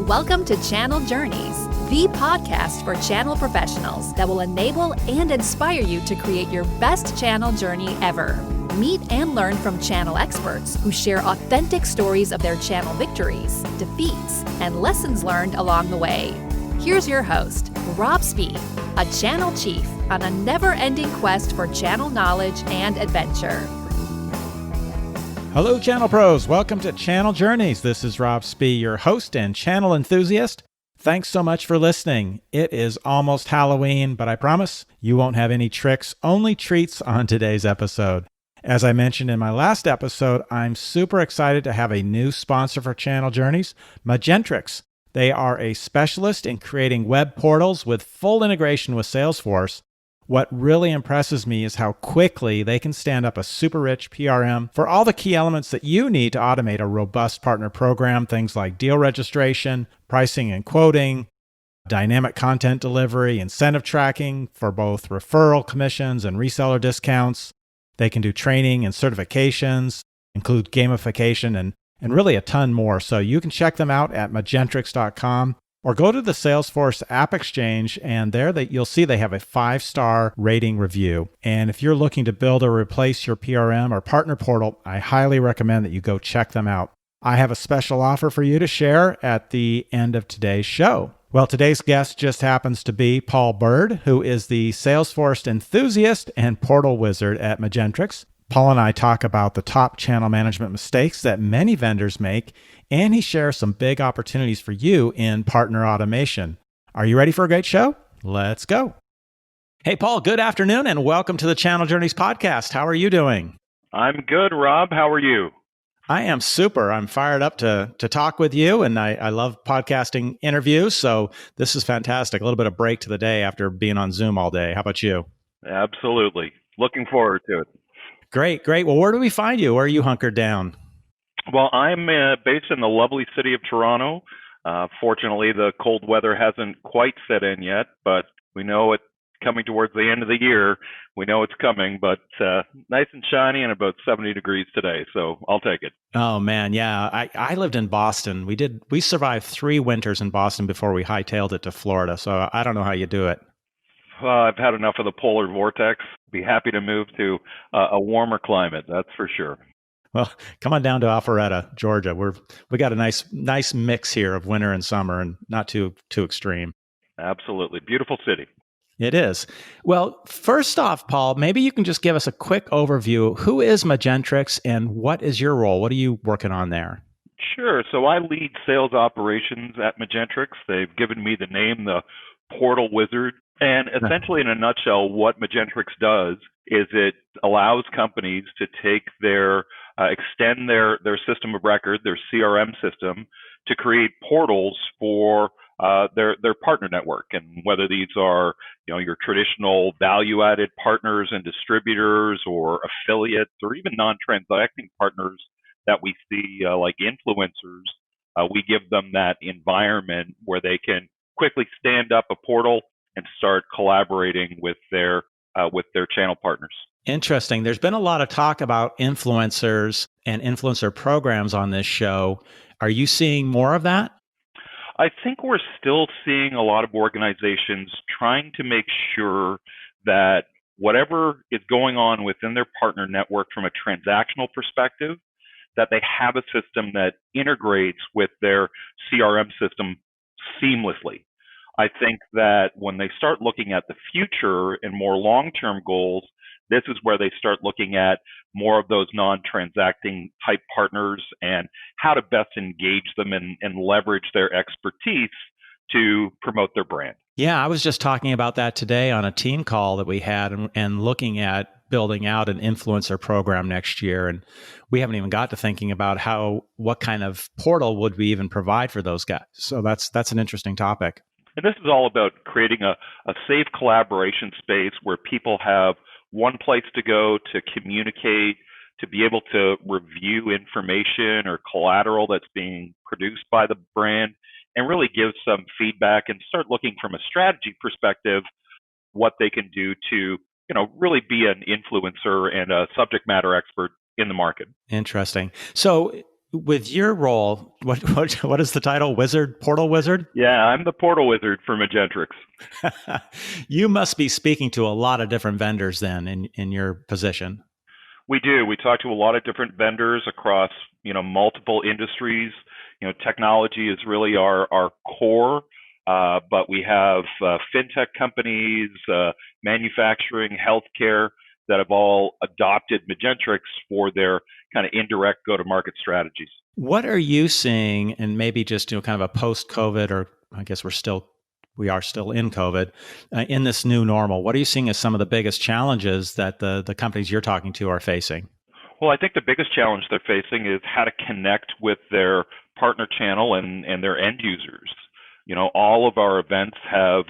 Welcome to Channel Journeys, the podcast for channel professionals that will enable and inspire you to create your best channel journey ever. Meet and learn from channel experts who share authentic stories of their channel victories, defeats, and lessons learned along the way. Here's your host, Rob Spee, a channel chief on a never-ending quest for channel knowledge and adventure. Hello, channel pros. Welcome to Channel Journeys. This is Rob Spee, your host and channel enthusiast. Thanks so much for listening. It is almost Halloween, but I promise you won't have any tricks, only treats on today's episode. As I mentioned in my last episode, I'm super excited to have a new sponsor for Channel Journeys, Magentrix. They are a specialist in creating web portals with full integration with Salesforce. What really impresses me is how quickly they can stand up a super rich PRM for all the key elements that you need to automate a robust partner program, things like deal registration, pricing and quoting, dynamic content delivery, incentive tracking for both referral commissions and reseller discounts. They can do training and certifications, include gamification, and really a ton more. So you can check them out at magentrix.com. Or go to the Salesforce App Exchange, and there you'll see they have a 5-star rating review. And if you're looking to build or replace your PRM or partner portal, I highly recommend that you go check them out. I have a special offer for you to share at the end of today's show. Well, today's guest just happens to be Paul Bird, who is the Salesforce enthusiast and portal wizard at Magentrix. Paul and I talk about the top channel management mistakes that many vendors make, and he shares some big opportunities for you in partner automation. Are you ready for a great show? Let's go. Hey, Paul, good afternoon, and welcome to the Channel Journeys podcast. How are you doing? I'm good, Rob. How are you? I am super. I'm fired up to talk with you, and I love podcasting interviews, so this is fantastic. A little bit of break to the day after being on Zoom all day. How about you? Absolutely. Looking forward to it. Great. Well, where do we find you? Where are you hunkered down? Well, I'm based in the lovely city of Toronto. Fortunately, the cold weather hasn't quite set in yet, but we know it's coming towards the end of the year. We know it's coming, but nice and shiny and about 70 degrees today, so I'll take it. Oh, man, yeah. I lived in Boston. We survived 3 winters in Boston before we hightailed it to Florida, so I don't know how you do it. I've had enough of the polar vortex. Be happy to move to a warmer climate, that's for sure. Well, come on down to Alpharetta, Georgia. We got a nice mix here of winter and summer, and not too extreme. Absolutely. Beautiful city. It is. Well, first off, Paul, maybe you can just give us a quick overview. Who is Magentrix and what is your role? What are you working on there? Sure. So I lead sales operations at Magentrix. They've given me the name, the Portal Wizard. And essentially, in a nutshell, what Magentrix does is it allows companies to take extend their system of record, their CRM system, to create portals for their partner network. And whether these are, your traditional value-added partners and distributors, or affiliates, or even non-transacting partners that we see like influencers, we give them that environment where they can quickly stand up a portal and start collaborating with their channel partners. Interesting. There's been a lot of talk about influencers and influencer programs on this show. Are you seeing more of that? I think we're still seeing a lot of organizations trying to make sure that whatever is going on within their partner network from a transactional perspective, that they have a system that integrates with their CRM system seamlessly. I think that when they start looking at the future and more long-term goals, this is where they start looking at more of those non-transacting type partners and how to best engage them and leverage their expertise to promote their brand. Yeah, I was just talking about that today on a team call that we had and looking at building out an influencer program next year. And we haven't even got to thinking about what kind of portal would we even provide for those guys. So that's an interesting topic. And this is all about creating a safe collaboration space where people have one place to go to communicate, to be able to review information or collateral that's being produced by the brand, and really give some feedback and start looking from a strategy perspective what they can do to, really be an influencer and a subject matter expert in the market. Interesting. So with your role, what is the title? Wizard, portal wizard? Yeah, I'm the portal wizard for Magentrix. You must be speaking to a lot of different vendors then in your position. We do. We talk to a lot of different vendors across, multiple industries. Technology is really our core, but we have fintech companies, manufacturing, healthcare that have all adopted Magentrix for their kind of indirect go-to-market strategies. What are you seeing, and maybe just kind of a post-COVID, or I guess we are still in COVID, in this new normal? What are you seeing as some of the biggest challenges that the companies you're talking to are facing? Well, I think the biggest challenge they're facing is how to connect with their partner channel and their end users. All of our events have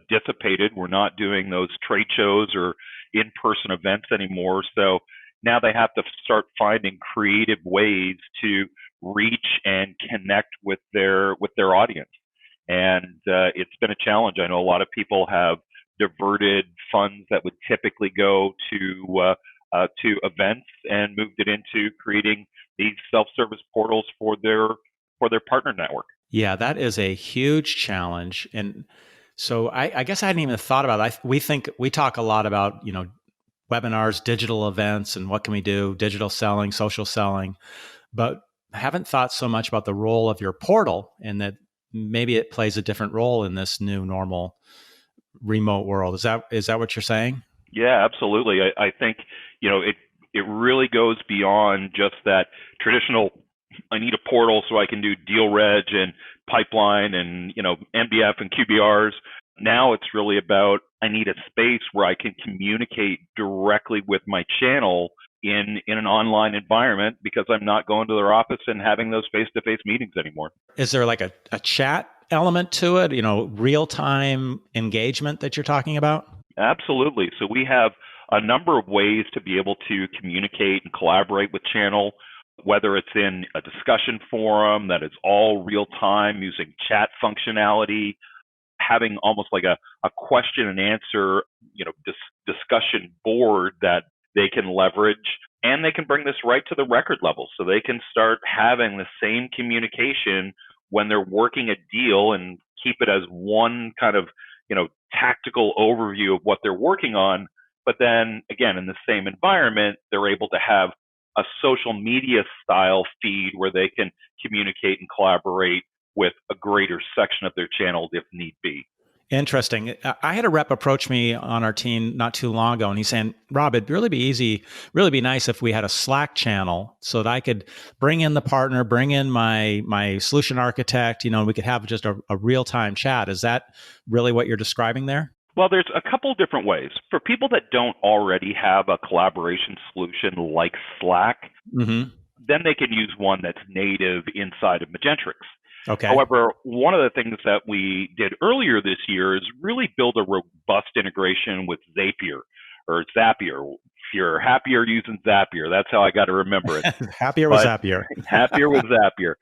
dissipated. We're not doing those trade shows or in-person events anymore. So now they have to start finding creative ways to reach and connect with their audience. And it's been a challenge. I know a lot of people have diverted funds that would typically go to events and moved it into creating these self-service portals for their partner network. Yeah, that is a huge challenge. And so I guess I hadn't even thought about it. We talk a lot about, webinars, digital events, and what can we do, digital selling, social selling, but I haven't thought so much about the role of your portal, and that maybe it plays a different role in this new normal remote world. Is that what you're saying? Yeah, absolutely. I think, it really goes beyond just that traditional, I need a portal so I can do deal reg and pipeline and, MBF and QBRs. Now it's really about, I need a space where I can communicate directly with my channel in an online environment, because I'm not going to their office and having those face-to-face meetings anymore. Is there like a chat element to it, real-time engagement that you're talking about? Absolutely. So we have a number of ways to be able to communicate and collaborate with channel, whether it's in a discussion forum that is all real time using chat functionality, having almost like a question and answer, discussion board that they can leverage, and they can bring this right to the record level. So they can start having the same communication when they're working a deal and keep it as one kind of, tactical overview of what they're working on. But then again, in the same environment, they're able to have a social media style feed where they can communicate and collaborate with a greater section of their channel if need be. Interesting. I had a rep approach me on our team not too long ago, and he's saying, Rob, it'd really be nice if we had a Slack channel so that I could bring in the partner, bring in my solution architect, we could have just a real-time chat. Is that really what you're describing there? Well, there's a couple different ways. For people that don't already have a collaboration solution like Slack, then they can use one that's native inside of Magentrix. Okay. However, one of the things that we did earlier this year is really build a robust integration with Zapier. If you're happier using Zapier, that's how I got to remember it. Happier with Zapier. Happier with Zapier.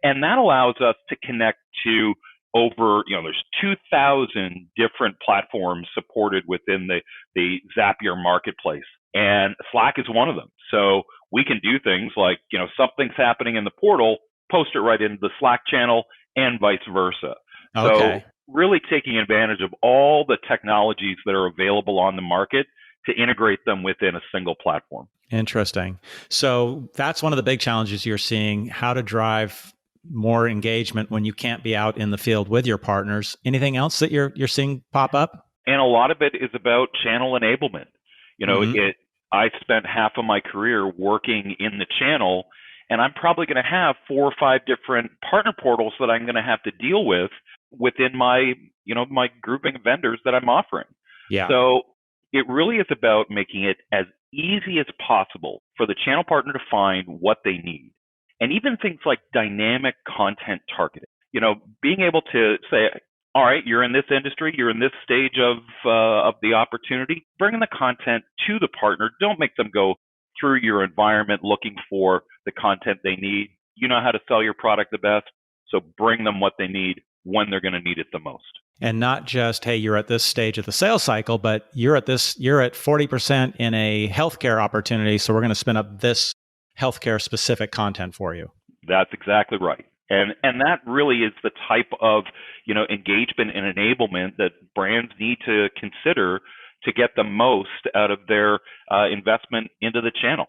And that allows us to connect to over, there's 2,000 different platforms supported within the Zapier marketplace. And Slack is one of them. So we can do things like, something's happening in the portal, post it right into the Slack channel, and vice versa. Okay. So really taking advantage of all the technologies that are available on the market to integrate them within a single platform. Interesting. So that's one of the big challenges you're seeing, how to drive more engagement when you can't be out in the field with your partners. Anything else that you're seeing pop up? And a lot of it is about channel enablement. I spent half of my career working in the channel, and I'm probably going to have 4 or 5 different partner portals that I'm going to have to deal with within my, my grouping of vendors that I'm offering. Yeah. So it really is about making it as easy as possible for the channel partner to find what they need. And even things like dynamic content targeting, being able to say, all right, you're in this industry, you're in this stage of the opportunity, bring the content to the partner. Don't make them go through your environment looking for the content they need. You know how to sell your product the best, so bring them what they need when they're going to need it the most. And not just, hey, you're at this stage of the sales cycle, but you're at 40% in a healthcare opportunity, so we're going to spin up this healthcare specific content for you. That's exactly right. And that really is the type of, engagement and enablement that brands need to consider to get the most out of their investment into the channel.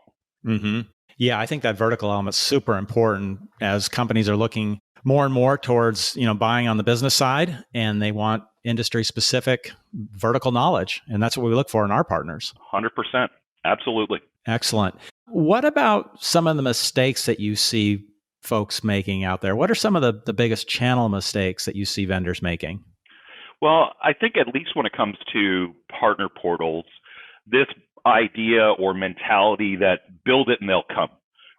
Mm-hmm. Yeah, I think that vertical element's super important as companies are looking more and more towards, buying on the business side, and they want industry specific vertical knowledge. And that's what we look for in our partners. 100%. Absolutely. Excellent. What about some of the mistakes that you see folks making out there? What are some of the biggest channel mistakes that you see vendors making? Well, I think at least when it comes to partner portals, this idea or mentality that build it and they'll come,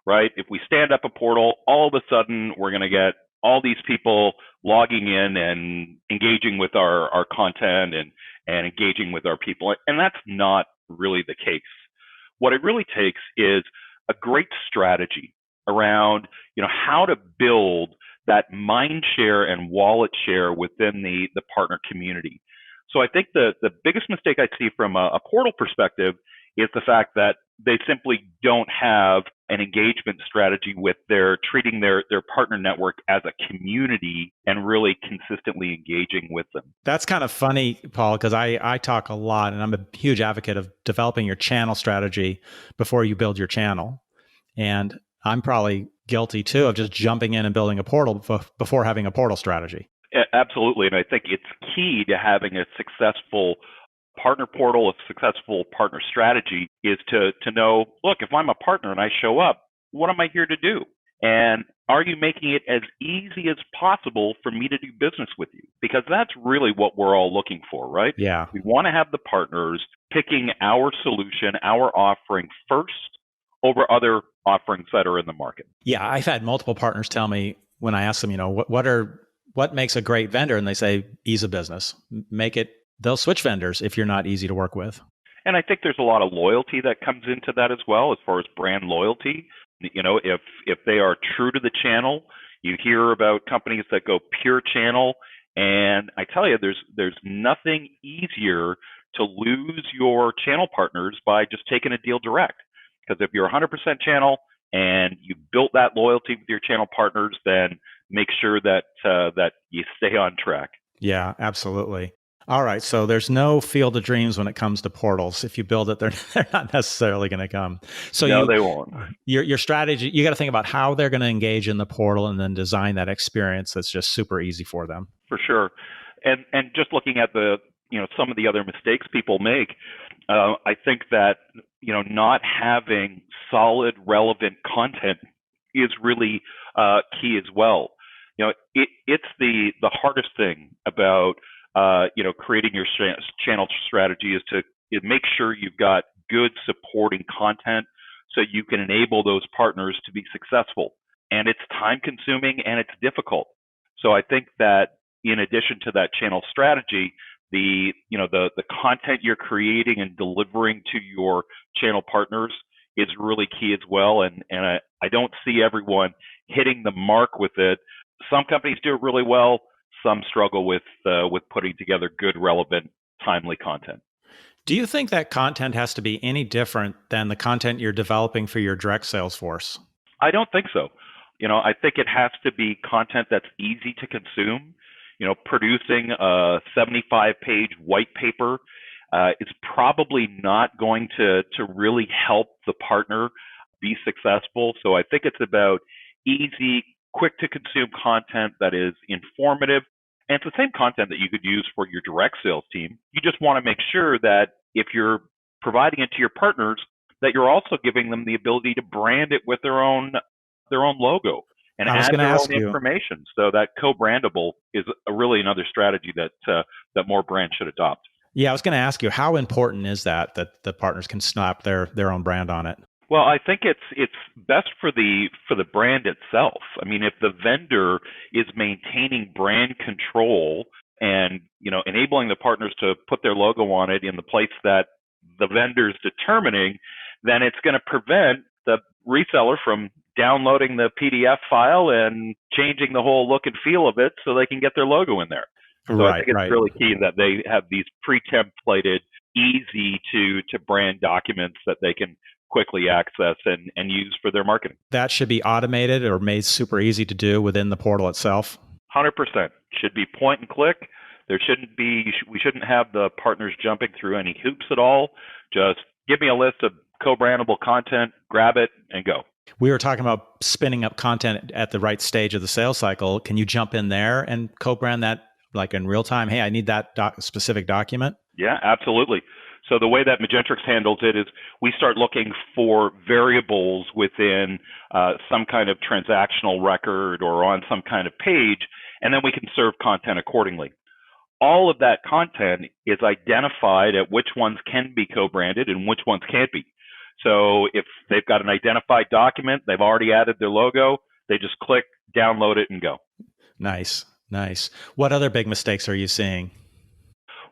right? If we stand up a portal, all of a sudden we're going to get all these people logging in and engaging with our content and engaging with our people. And that's not really the case. What it really takes is a great strategy around, how to build that mind share and wallet share within the partner community. So I think the biggest mistake I see from a portal perspective is the fact that they simply don't have an engagement strategy with treating their partner network as a community and really consistently engaging with them. That's kind of funny, Paul, because I talk a lot and I'm a huge advocate of developing your channel strategy before you build your channel. And I'm probably guilty too of just jumping in and building a portal before having a portal strategy. Absolutely. And I think it's key to having a successful partner portal, a successful partner strategy is to know, look, if I'm a partner and I show up, what am I here to do? And are you making it as easy as possible for me to do business with you? Because that's really what we're all looking for, right? Yeah. We want to have the partners picking our solution, our offering first over other offerings that are in the market. Yeah, I've had multiple partners tell me when I ask them, what makes a great vendor? And they say, ease of business. They'll switch vendors if you're not easy to work with. And I think there's a lot of loyalty that comes into that as well, as far as brand loyalty. If they are true to the channel, you hear about companies that go pure channel. And I tell you, there's nothing easier to lose your channel partners by just taking a deal direct. Because if you're 100% channel and you built that loyalty with your channel partners, then make sure that you stay on track. Yeah, absolutely. All right. So there's no field of dreams when it comes to portals. If you build it, they're not necessarily going to come. So no, they won't. Your strategy, you got to think about how they're going to engage in the portal and then design that experience that's just super easy for them. For sure. And just looking at some of the other mistakes people make, I think that, not having solid, relevant content is really key as well. It's the hardest thing about, creating your channel strategy is to make sure you've got good supporting content so you can enable those partners to be successful. And it's time consuming and it's difficult. So I think that in addition to that channel strategy, the content you're creating and delivering to your channel partners is really key as well. And I don't see everyone hitting the mark with it. Some companies do it really well. Some struggle with putting together good, relevant, timely content. Do you think that content has to be any different than the content you're developing for your direct sales force? I don't think so. I think it has to be content that's easy to consume. Producing a 75-page white paper is probably not going to really help the partner be successful. So I think it's about easy, quick to consume content that is informative. And it's the same content that you could use for your direct sales team. You just want to make sure that if you're providing it to your partners, that you're also giving them the ability to brand it with their own logo and add their own information. So that co-brandable is really another strategy that more brands should adopt. Yeah, I was going to ask you, how important is that the partners can snap their own brand on it? Well, I think it's best for the brand itself. I mean, if the vendor is maintaining brand control and, enabling the partners to put their logo on it in the place that the vendor's determining, then it's going to prevent the reseller from downloading the PDF file and changing the whole look and feel of it so they can get their logo in there. So I think it's really key that they have these pre-templated, easy to brand documents that they can quickly access and use for their marketing. That should be automated or made super easy to do within the portal itself. 100%. Should be point and click. We shouldn't have the partners jumping through any hoops at all. Just give me a list of co-brandable content, grab it, and go. We were talking about spinning up content at the right stage of the sales cycle. Can you jump in there and co-brand that like in real time? Hey, I need that specific document. Yeah, absolutely. So the way that Magentrix handles it is we start looking for variables within some kind of transactional record or on some kind of page, and then we can serve content accordingly. All of that content is identified at which ones can be co-branded and which ones can't be. So if they've got an identified document, they've already added their logo, they just click, download it, and go. Nice. What other big mistakes are you seeing?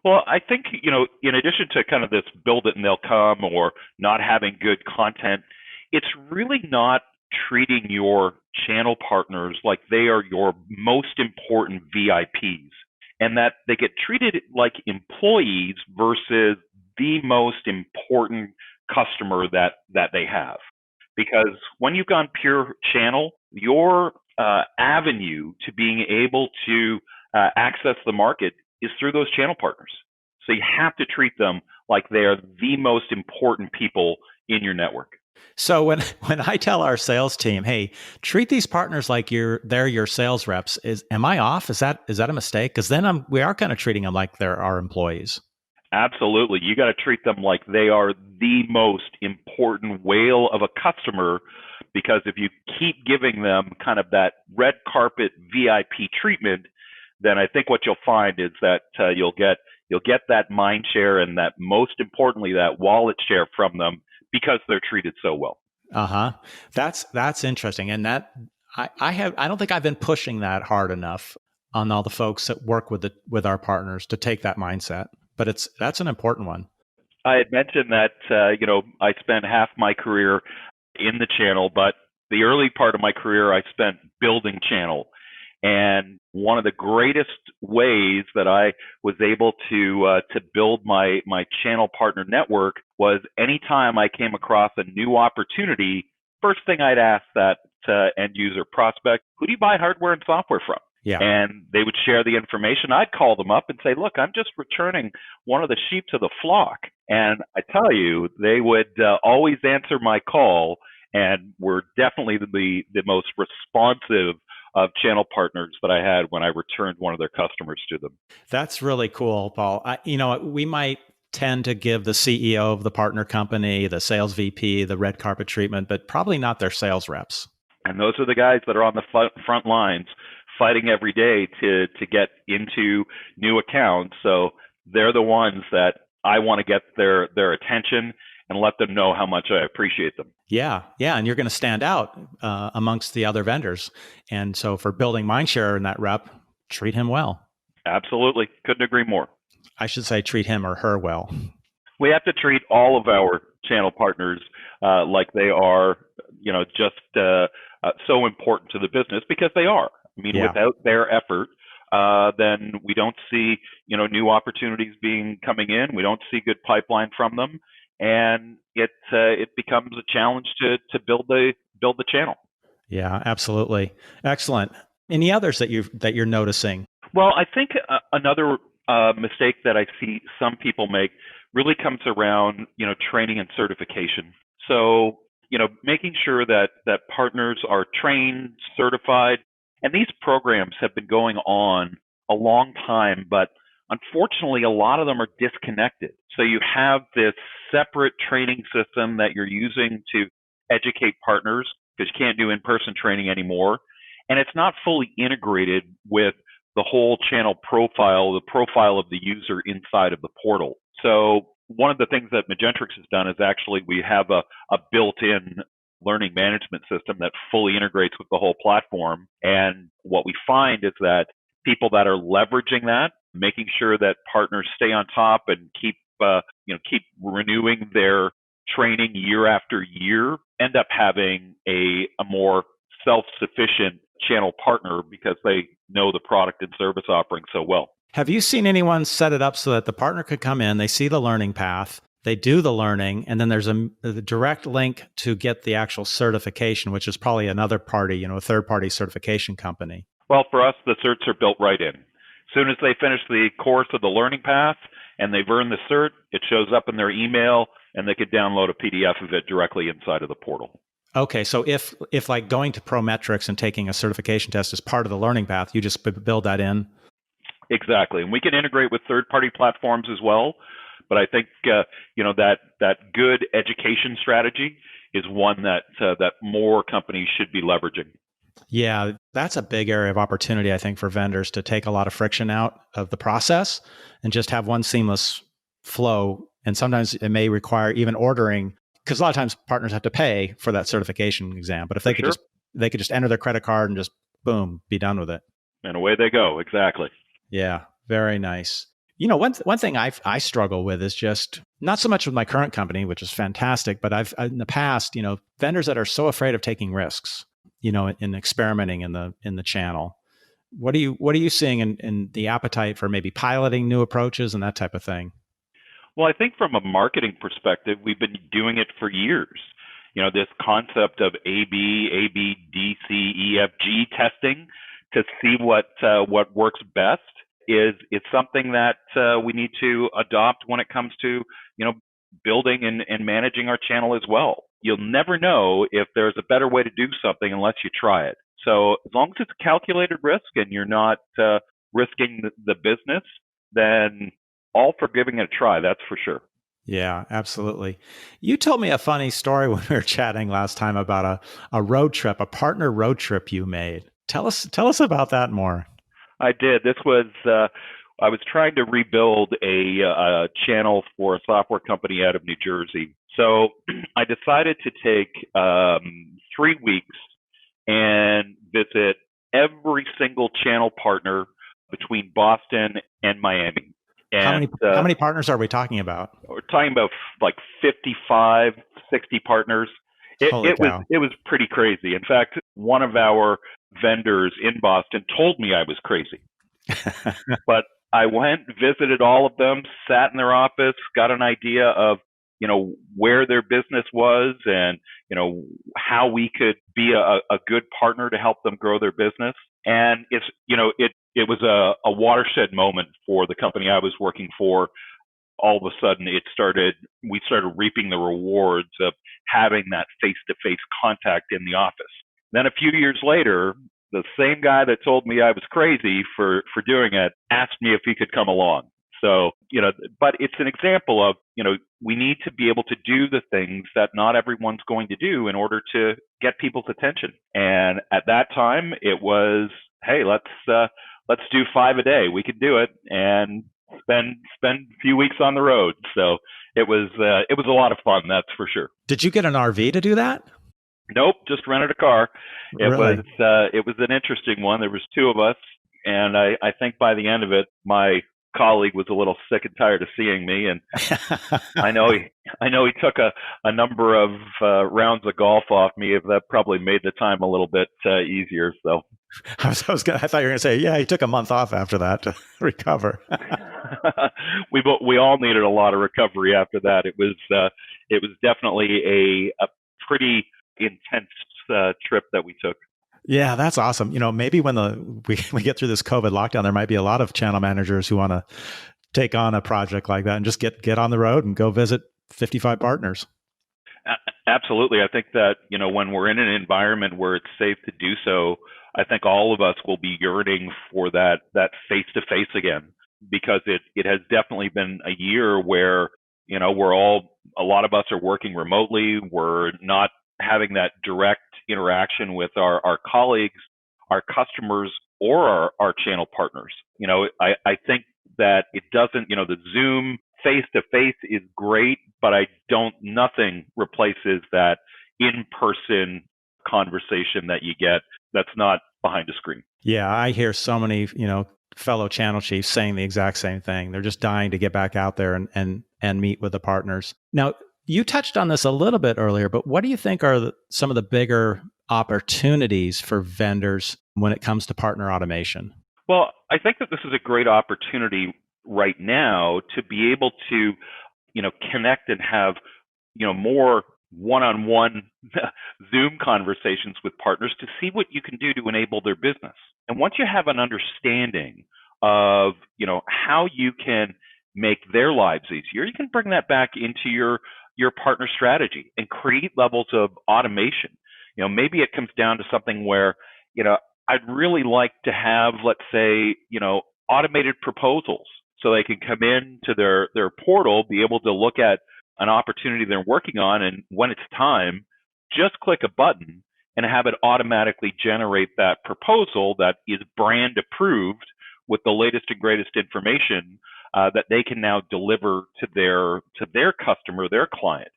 Well, I think, in addition to kind of this build it and they'll come or not having good content, it's really not treating your channel partners like they are your most important VIPs and that they get treated like employees versus the most important customer that they have. Because when you've gone pure channel, your avenue to being able to access the market is through those channel partners. So you have to treat them like they're the most important people in your network. So when I tell our sales team, hey, treat these partners like they're your sales reps, am I off? Is that a mistake? Because then we are kind of treating them like they're our employees. Absolutely. You got to treat them like they are the most important whale of a customer, because if you keep giving them kind of that red carpet VIP treatment, then I think what you'll find is that you'll get that mind share and that, most importantly, that wallet share from them because they're treated so well. That's interesting, and that I don't think I've been pushing that hard enough on all the folks that work with our partners to take that mindset. But that's an important one. I had mentioned that I spent half my career in the channel, but the early part of my career I spent building channel. And one of the greatest ways that I was able to build my channel partner network was anytime I came across a new opportunity, first thing I'd ask that end user prospect, who do you buy hardware and software from? Yeah. And they would share the information. I'd call them up and say, look, I'm just returning one of the sheep to the flock. And I tell you, they would always answer my call and were definitely the most responsive of channel partners that I had when I returned one of their customers to them. That's really cool, Paul. We might tend to give the CEO of the partner company, the sales VP, the red carpet treatment, but probably not their sales reps. And those are the guys that are on the front lines fighting every day to get into new accounts. So they're the ones that I want to get their attention and let them know how much I appreciate them. Yeah. And you're going to stand out amongst the other vendors. And so for building mindshare in that rep, treat him well. Absolutely. Couldn't agree more. I should say treat him or her well. We have to treat all of our channel partners like they are, just so important to the business, because they are. I mean, without their effort, then we don't see, new opportunities coming in. We don't see good pipeline from them. And it becomes a challenge to build the channel. Yeah, absolutely. Excellent. Any others that you're noticing? Well, I think another mistake that I see some people make really comes around, training and certification. So, making sure that partners are trained, certified, and these programs have been going on a long time, but unfortunately, a lot of them are disconnected. So you have this separate training system that you're using to educate partners, because you can't do in-person training anymore. And it's not fully integrated with the whole channel profile, the profile of the user inside of the portal. So one of the things that Magentrix has done is actually we have a built-in learning management system that fully integrates with the whole platform. And what we find is that people that are leveraging that, making sure that partners stay on top and keep renewing their training year after year, end up having a more self-sufficient channel partner because they know the product and service offering so well. Have you seen anyone set it up so that the partner could come in, they see the learning path, they do the learning, and then there's a direct link to get the actual certification, which is probably another party, a third-party certification company. Well, for us, the certs are built right in. As soon as they finish the course of the learning path and they've earned the cert, it shows up in their email, and they could download a PDF of it directly inside of the portal. Okay, so if like going to Prometrics and taking a certification test is part of the learning path, you just build that in? Exactly. And we can integrate with third-party platforms as well. But I think that good education strategy is one that more companies should be leveraging. Yeah, that's a big area of opportunity, I think, for vendors to take a lot of friction out of the process and just have one seamless flow. And sometimes it may require even ordering, because a lot of times partners have to pay for that certification exam. But if they could just enter their credit card and just boom, be done with it. And away they go. Exactly. Yeah, very nice. One thing I struggle with is just not so much with my current company, which is fantastic, but I've in the past, vendors that are so afraid of taking risks, in experimenting in the channel. What are you seeing in the appetite for maybe piloting new approaches and that type of thing? Well, I think from a marketing perspective, we've been doing it for years. This concept of A, B, D, C, E, F, G testing to see what works best is something that we need to adopt when it comes to building and managing our channel as well. You'll never know if there's a better way to do something unless you try it. So as long as it's a calculated risk and you're not risking the business, then all for giving it a try. That's for sure. Yeah, absolutely. You told me a funny story when we were chatting last time about a road trip, a partner road trip you made. Tell us about that more. I did. This was I was trying to rebuild a channel for a software company out of New Jersey. So I decided to take 3 weeks and visit every single channel partner between Boston and Miami. And how many partners are we talking about? We're talking about like 55, 60 partners. It was pretty crazy. In fact, one of our vendors in Boston told me I was crazy. But I went, visited all of them, sat in their office, got an idea of, where their business was and, how we could be a good partner to help them grow their business. And it was a watershed moment for the company I was working for. All of a sudden we started reaping the rewards of having that face-to-face contact in the office. Then a few years later, the same guy that told me I was crazy for doing it asked me if he could come along. So, but it's an example of, we need to be able to do the things that not everyone's going to do in order to get people's attention. And at that time it was, hey, let's do 5 a day. We could do it and spend a few weeks on the road. So it was a lot of fun. That's for sure. Did you get an RV to do that? Nope, just rented a car. It Really? was an interesting one. There was 2 of us, and I think by the end of it, my colleague was a little sick and tired of seeing me, and I know he took a number of rounds of golf off me. That probably made the time a little bit easier. So I thought you were going to say, yeah, he took a month off after that to recover. We all needed a lot of recovery after that. It was definitely a pretty intense trip that we took. Yeah, that's awesome. Maybe when we get through this COVID lockdown, there might be a lot of channel managers who want to take on a project like that and just get on the road and go visit 55 partners. Absolutely. I think that, when we're in an environment where it's safe to do so, I think all of us will be yearning for that face-to-face again, because it has definitely been a year where, a lot of us are working remotely. We're not having that direct interaction with our colleagues, our customers, or our channel partners. I think that it doesn't, the Zoom face-to-face is great, but nothing replaces that in-person conversation that you get that's not behind a screen. Yeah, I hear so many, fellow channel chiefs saying the exact same thing. They're just dying to get back out there and meet with the partners. Now, you touched on this a little bit earlier, but what do you think are some of the bigger opportunities for vendors when it comes to partner automation? Well, I think that this is a great opportunity right now to be able to connect and have, more one-on-one Zoom conversations with partners to see what you can do to enable their business. And once you have an understanding of, how you can make their lives easier, you can bring that back into your partner strategy and create levels of automation. Maybe it comes down to something where, I'd really like to have, let's say, automated proposals so they can come into their portal, be able to look at an opportunity they're working on, and when it's time, just click a button and have it automatically generate that proposal that is brand approved with the latest and greatest information that they can now deliver to their customer, their client.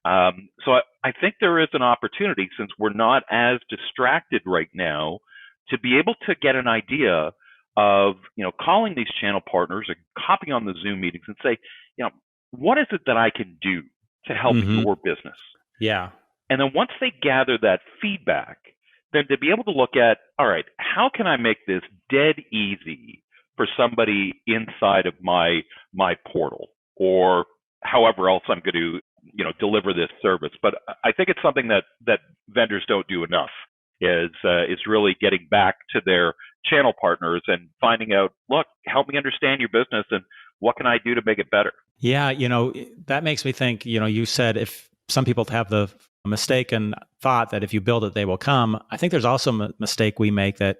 So I think there is an opportunity, since we're not as distracted right now, to be able to get an idea of, calling these channel partners or hopping on the Zoom meetings and say, what is it that I can do to help your business? Yeah. And then once they gather that feedback, then to be able to look at, all right, how can I make this dead easy for somebody inside of my portal, or however else I'm going to, deliver this service. But I think it's something that vendors don't do enough, is really getting back to their channel partners and finding out, look, help me understand your business and what can I do to make it better? Yeah, that makes me think, you said if some people have the mistaken thought that if you build it, they will come. I think there's also a mistake we make that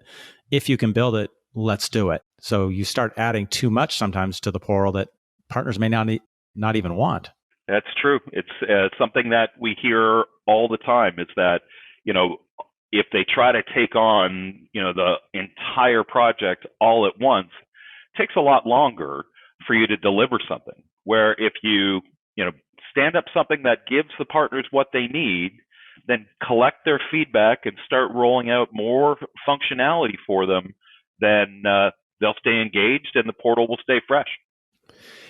if you can build it, let's do it. So you start adding too much sometimes to the portal that partners may not even want. That's true. It's something that we hear all the time, is that, if they try to take on, the entire project all at once, it takes a lot longer for you to deliver something. Where if you, stand up something that gives the partners what they need, then collect their feedback and start rolling out more functionality for them, then they'll stay engaged and the portal will stay fresh.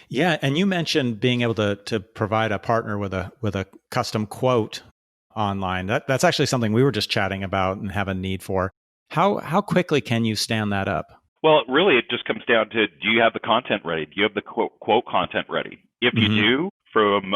Yeah, and you mentioned being able to provide a partner with a custom quote online. That's actually something we were just chatting about and have a need for. How quickly can you stand that up? Well, really, it just comes down to, do you have the content ready? Do you have the quote content ready? If you do, from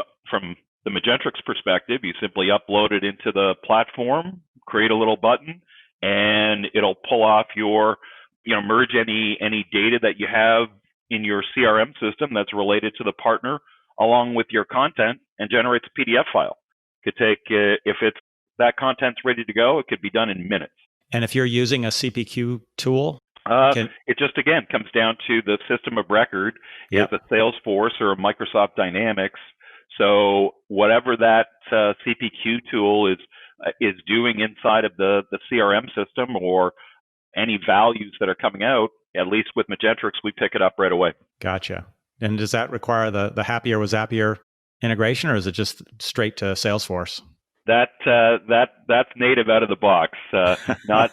the Magentrix perspective, you simply upload it into the platform, create a little button, and it'll pull off your, merge any data that you have in your CRM system that's related to the partner along with your content, and generates a PDF file. Could take, if it's that content's ready to go, it could be done in minutes. And if you're using a CPQ tool? It just, again, comes down to the system of record, is a Salesforce or a Microsoft Dynamics. So whatever that CPQ tool is doing inside of the CRM system, or any values that are coming out, at least with Magentrix, we pick it up right away. Gotcha. And does that require the Happier with Zapier integration, or is it just straight to Salesforce? That's native out of the box. Not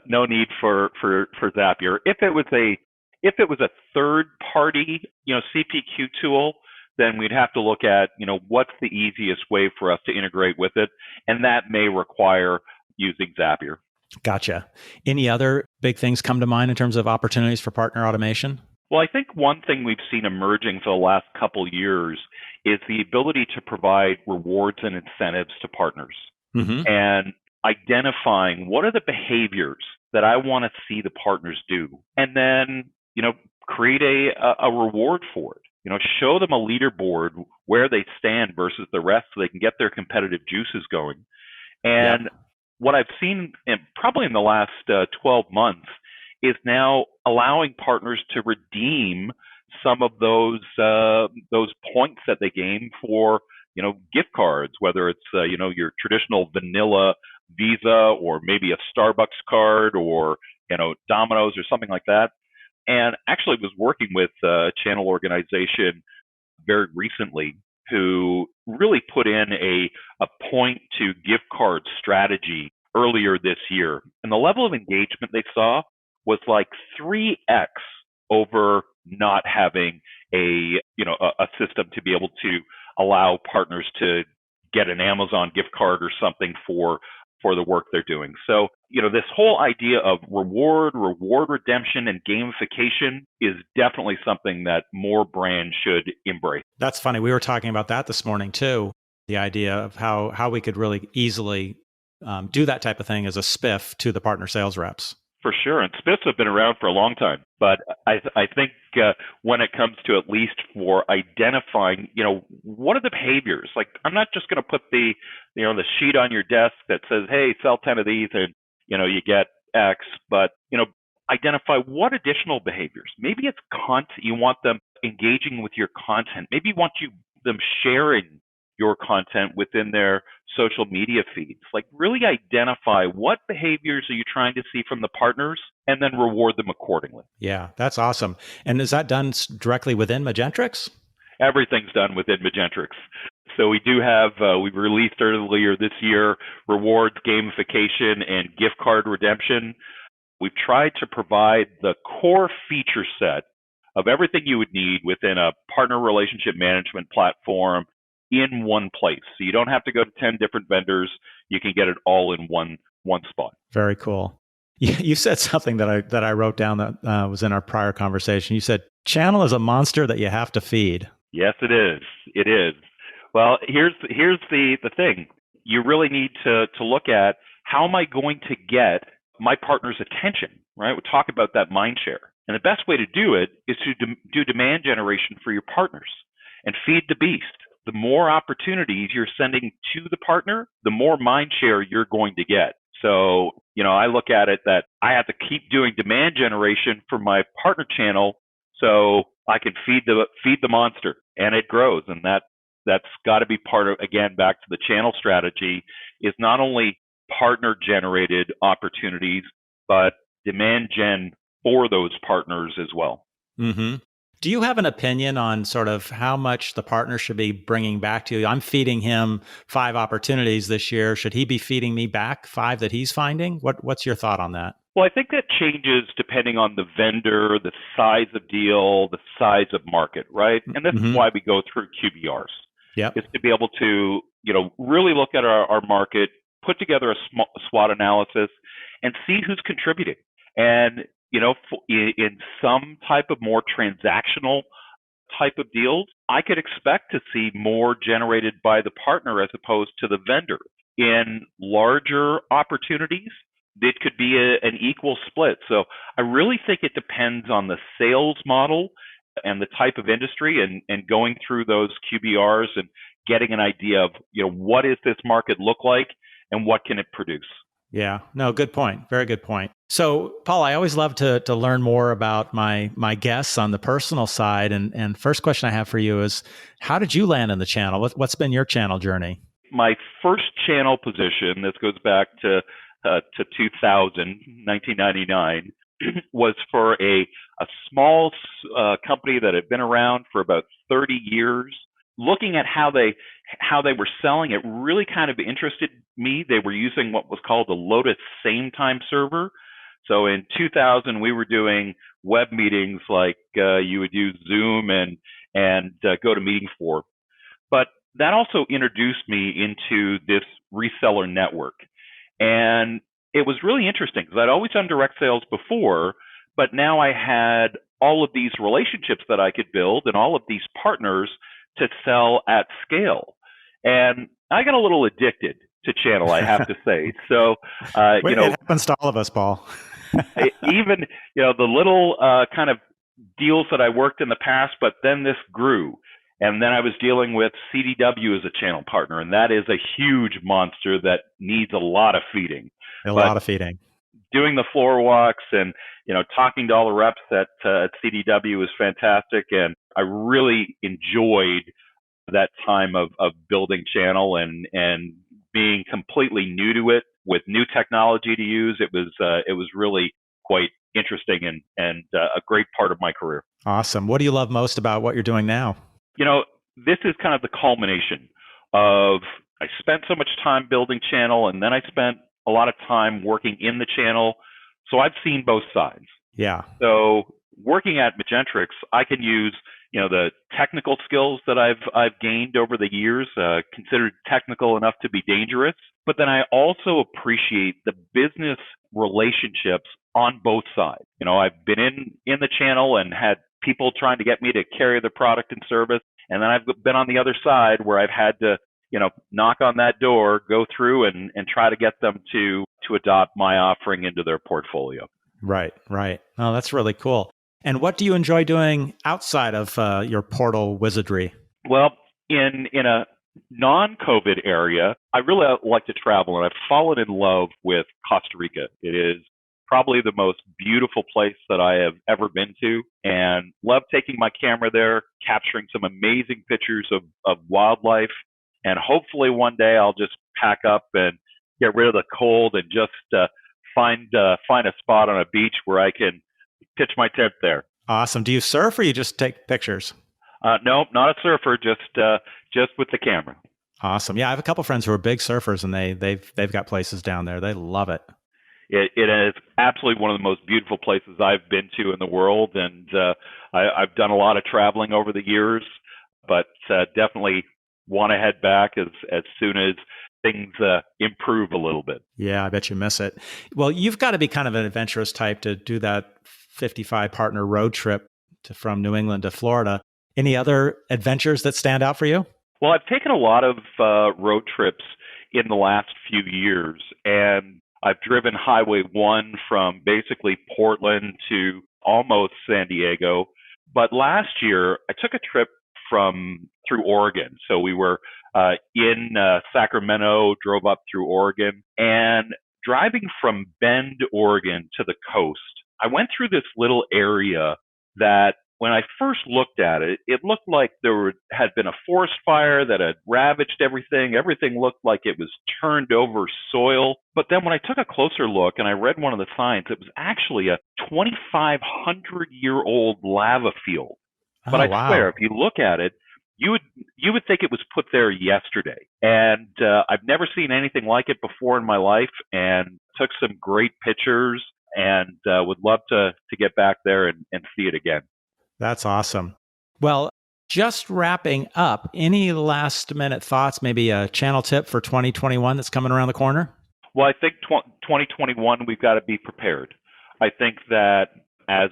no need for Zapier. If it was a third party, CPQ tool, then we'd have to look at, what's the easiest way for us to integrate with it, and that may require using Zapier. Gotcha. Any other big things come to mind in terms of opportunities for partner automation? Well, I think one thing we've seen emerging for the last couple of years is the ability to provide rewards and incentives to partners, and identifying what are the behaviors that I want to see the partners do, and then, create a reward for it. Show them a leaderboard where they stand versus the rest, so they can get their competitive juices going. And what I've seen probably in the last 12 months is now allowing partners to redeem some of those points that they gain for, gift cards, whether it's, your traditional vanilla Visa, or maybe a Starbucks card, or, Domino's or something like that. And actually was working with a channel organization very recently who really put in a point to gift card strategy earlier this year. And the level of engagement they saw was like 3x over not having a system to be able to allow partners to get an Amazon gift card or something for the work they're doing. So, this whole idea of reward redemption, and gamification is definitely something that more brands should embrace. That's funny. We were talking about that this morning too. The idea of how we could really easily do that type of thing as a spiff to the partner sales reps. For sure. And spiffs have been around for a long time. But I think when it comes to at least for identifying, what are the behaviors? Like, I'm not just going to put the sheet on your desk that says, hey, sell 10 of these and, you get X. But, identify what additional behaviors. Maybe it's content. You want them engaging with your content. Maybe you want them sharing your content within their social media feeds. Like, really identify what behaviors are you trying to see from the partners and then reward them accordingly. Yeah, that's awesome. And is that done directly within Magentrix? Everything's done within Magentrix. So we do have, we released earlier this year, rewards, gamification, and gift card redemption. We've tried to provide the core feature set of everything you would need within a partner relationship management platform in one place. So you don't have to go to 10 different vendors. You can get it all in one spot. Very cool. You said something that I wrote down that was in our prior conversation. You said, channel is a monster that you have to feed. Yes, it is. It is. Well, here's the thing. You really need to look at, how am I going to get my partner's attention, right? We talk about that mind share. And the best way to do it is to do demand generation for your partners and feed the beast. The more opportunities you're sending to the partner, the more mind share you're going to get. So, I look at it that I have to keep doing demand generation for my partner channel so I can feed the monster, and it grows. And that's got to be part of, again, back to the channel strategy, is not only partner generated opportunities, but demand gen for those partners as well. Mm-hmm. Do you have an opinion on sort of how much the partner should be bringing back to you? I'm feeding him 5 opportunities this year. Should he be feeding me back 5 that he's finding? What's your thought on that? Well, I think that changes depending on the vendor, the size of deal, the size of market, right? And this is why we go through QBRs. Yep. Is to be able to, really look at our market, put together a SWOT analysis, and see who's contributing. And in some type of more transactional type of deals, I could expect to see more generated by the partner as opposed to the vendor. In larger opportunities, it could be an equal split. So I really think it depends on the sales model and the type of industry, and going through those QBRs and getting an idea of, what does this market look like and what can it produce? Yeah, no, good point. Very good point. So, Paul, I always love to learn more about my guests on the personal side. And first question I have for you is, how did you land in the channel? What's been your channel journey? My first channel position, this goes back to 1999, was for a small company that had been around for about 30 years. Looking at how they were selling, it really kind of interested me. They were using what was called the Lotus Same Time server. So in 2000, we were doing web meetings like you would use Zoom and go to Meeting4. But that also introduced me into this reseller network. And it was really interesting because I'd always done direct sales before, but now I had all of these relationships that I could build and all of these partners to sell at scale. And I got a little addicted to channel, I have to say. So, it happens to all of us, Paul. Even, the little kind of deals that I worked in the past, but then this grew. And then I was dealing with CDW as a channel partner, and that is a huge monster that needs a lot of feeding. Doing the floor walks and, talking to all the reps at CDW was fantastic. And I really enjoyed that time of building channel and being completely new to it with new technology to use. It was really quite interesting and a great part of my career. Awesome. What do you love most about what you're doing now? This is kind of the culmination of, I spent so much time building channel, and then I spent a lot of time working in the channel. So I've seen both sides. Yeah. So working at Magentrix, I can use, the technical skills that I've gained over the years, considered technical enough to be dangerous. But then I also appreciate the business relationships on both sides. I've been in the channel and had people trying to get me to carry the product and service. And then I've been on the other side where I've had to, knock on that door, go through and try to get them to adopt my offering into their portfolio. Right. Oh, that's really cool. And what do you enjoy doing outside of your portal wizardry? Well, in a non-COVID area, I really like to travel, and I've fallen in love with Costa Rica. It is probably the most beautiful place that I have ever been to, and love taking my camera there, capturing some amazing pictures of wildlife. And hopefully one day I'll just pack up and get rid of the cold and just find a spot on a beach where I can pitch my tent there. Awesome. Do you surf or you just take pictures? No, not a surfer, just with the camera. Awesome. Yeah, I have a couple friends who are big surfers, and they've got places down there. They love it. It is absolutely one of the most beautiful places I've been to in the world, and I've done a lot of traveling over the years, but definitely want to head back as soon as things improve a little bit. Yeah, I bet you miss it. Well, you've got to be kind of an adventurous type to do that 55 partner road trip from New England to Florida. Any other adventures that stand out for you? Well, I've taken a lot of road trips in the last few years, and I've driven Highway 1 from basically Portland to almost San Diego. But last year, I took a trip through Oregon. So we were in Sacramento, drove up through Oregon, and driving from Bend, Oregon to the coast, I went through this little area that when I first looked at it, it looked like there had been a forest fire that had ravaged everything. Everything looked like it was turned over soil. But then when I took a closer look and I read one of the signs, it was actually a 2,500-year-old lava field. But I swear, if you look at it, you would think it was put there yesterday. And I've never seen anything like it before in my life, and took some great pictures, and would love to get back there and see it again. That's awesome. Well, just wrapping up, any last minute thoughts, maybe a channel tip for 2021 that's coming around the corner? Well, I think 2021, we've got to be prepared. I think that as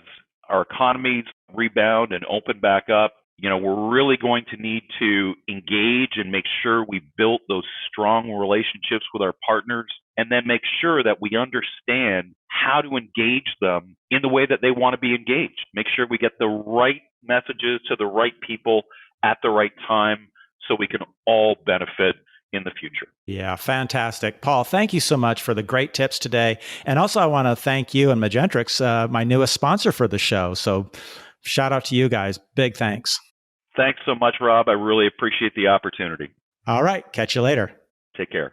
our economies rebound and open back up, we're really going to need to engage and make sure we build those strong relationships with our partners, and then make sure that we understand how to engage them in the way that they want to be engaged. Make sure we get the right messages to the right people at the right time so we can all benefit in the future. Yeah, fantastic. Paul, thank you so much for the great tips today. And also I want to thank you and Magentrix, my newest sponsor for the show. So shout out to you guys. Big thanks. Thanks so much, Rob. I really appreciate the opportunity. All right. Catch you later. Take care.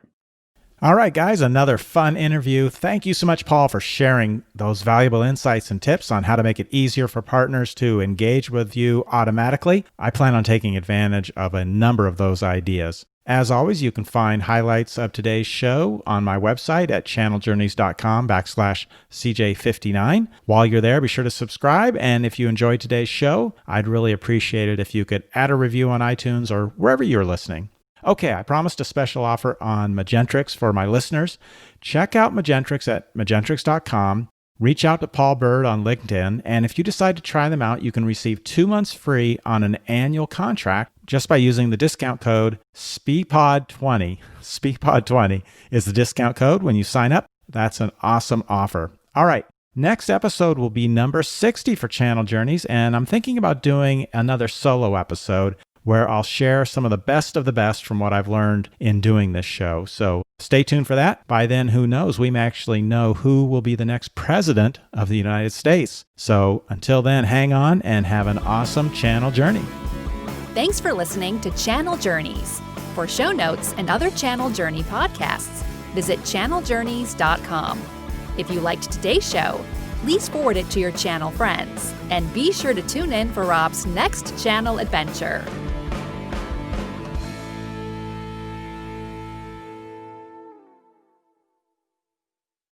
All right, guys, another fun interview. Thank you so much, Paul, for sharing those valuable insights and tips on how to make it easier for partners to engage with you automatically. I plan on taking advantage of a number of those ideas. As always, you can find highlights of today's show on my website at channeljourneys.com/CJ59. While you're there, be sure to subscribe. And if you enjoyed today's show, I'd really appreciate it if you could add a review on iTunes or wherever you're listening. Okay, I promised a special offer on Magentrix for my listeners. Check out Magentrix at magentrix.com. Reach out to Paul Bird on LinkedIn, and if you decide to try them out, you can receive 2 months free on an annual contract just by using the discount code SPEEPOD20. SPEEPOD20 is the discount code when you sign up. That's an awesome offer. All right, next episode will be number 60 for Channel Journeys, and I'm thinking about doing another solo episode where I'll share some of the best from what I've learned in doing this show. So stay tuned for that. By then, who knows? We may actually know who will be the next president of the United States. So until then, hang on and have an awesome channel journey. Thanks for listening to Channel Journeys. For show notes and other Channel Journey podcasts, visit channeljourneys.com. If you liked today's show, please forward it to your channel friends. And be sure to tune in for Rob's next channel adventure.